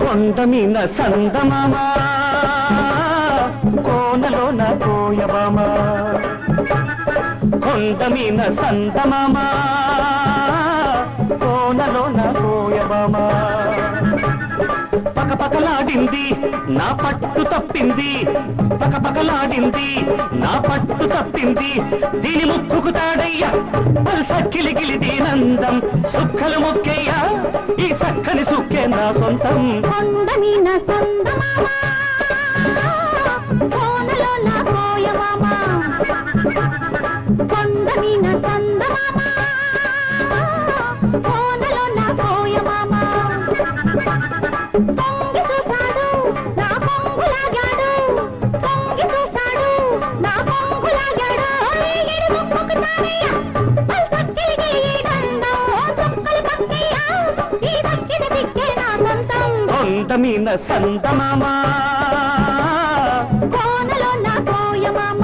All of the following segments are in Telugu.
కొండమీన సందమామ కోనలోన కోయబామ కొండమీన సందమామ కోనలోన కోయబామ పకపకలాడింది నా పట్టు తప్పింది పకపకలాడింది నా పట్టు తప్పింది దీని ముక్కుకు తాడయ్యా సక్కిలిగిలి దీనందం సుక్కలు మొక్కయ్యా ఈ సక్కని సుక్కే నా సొంతం కొండమీన సందమామ కోనలోన కోయబామ కొండమీన సందమామ కోనలోన కోయబామ పొంగి చూశాడు నా పొంగులాగాడు పొంగి చూశాడు నా పొంగులాగాడు ఎడు ముక్కుకు తారయ్య పల్సక్కిలిగి ఈ దండం చుక్కలు పక్కయ్య ఈ దక్కిన దిక్కే నా సొంతం కొండమీన సందమామ కోనలోన కోయబామ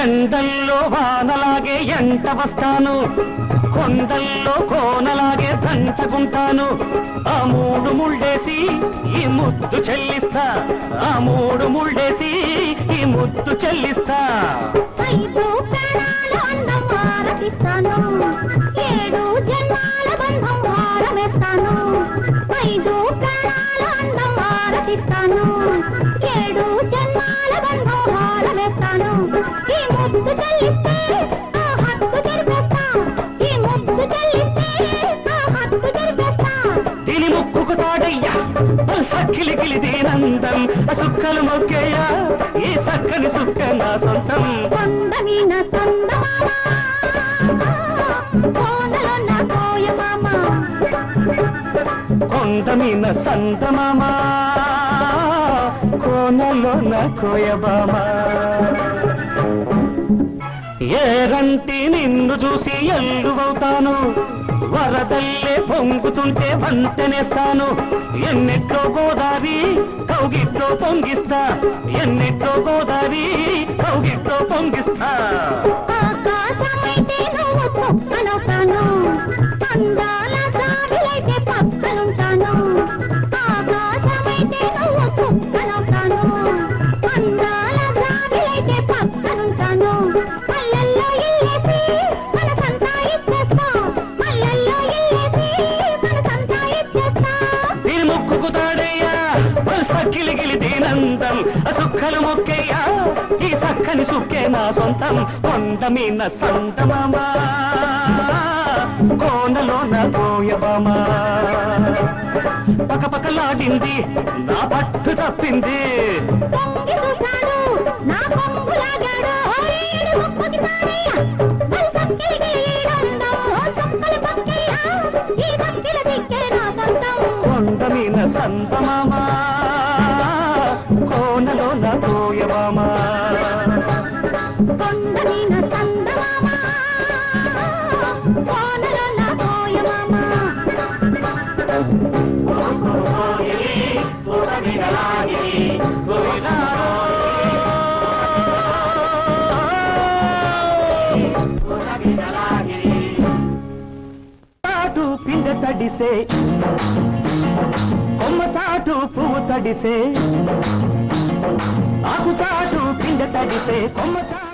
ఎండల్లో వానలాగే ఎంట వస్తాను కొండల్లో కోనలాగే జంటకుంటాను ఆ మూడు ముళ్ళేసి ఈ ముద్దు చెల్లిస్తా ఆ మూడు ముళ్ళేసి ఈ ముద్దు చెల్లిస్తా 5 ప్రాణాల అందం ఆరతిస్తాను 7 జన్మాల బంధం భారమేస్తాను 5 ప్రాణాల అందం ఆరతిస్తాను 7 జన్మాల బంధం భారమేస్తాను ఈ ముద్దు చెల్లిస్తే ఆ హక్కు జరిపేస్తా ఈ ముద్దు చెల్లిస్తే ఆ హక్కు జరిపేస్తా దీని ముక్కుకు తాడయ్యా సక్కిలిగిలి దీనందం సుక్కలు మొక్కయ్యా ఈ సక్కని సుక్క నా సొంతం కొండమీన సందమామ కోనలోన కోయబామ కొండమీన సందమామ కోనలోన కోయబామ ఏరంటి నిన్ను చూసి ఎల్లువవుతాను వరదల్లే పొంగుతుంటే వంతెనేస్తాను ఎన్నెట్లో గోదావరి కౌగిట్లో పొంగిస్తా ఎన్నెట్లో గోదావరి కౌగిట్లో పొంగిస్తా ఆకాశమైతే నువ్వు చుక్కనవుతాను అందాల జాబిలైతే పక్కనుంటాను ఆకాశమైతే నువ్వు చుక్కనవుతాను అందాల జాబిలైతే పక్కనుంటాను మల్లెల్లో ఇల్లేసి మనసంతా ఇచ్చేస్తా మల్లెల్లో ఇల్లేసి మనసంతా ఇచ్చేస్తా దీని ముక్కుకు తాడయ్యా సక్కిలిగిలి దీనందం సుక్కలు మొక్కయ్యా ఈ సక్కని సుక్కే నా సొంతం కొండమీన సందమామ కోనలోన కోయబామ పకపకలాడింది నా పట్టు తప్పింది పొంగి చూశాడు నా పొంగులాగాడు ఏడు ముక్కుకి తారయ్య పల్సక్కిలిగి ఈ దండం చుక్కలు పక్కయ్య ఈ దక్కిన దిక్కే నా సొంతం కొండమీన సందమామ కోనలోన కోయబామ కొండమీన సందమామ కోనలోన కోయబామ చాటు పిండ తడిసే కొమ్మ చాటు పువ్వు తడిసే ఆకు చాటు పిండ తడిసే కొమ్మ చాటు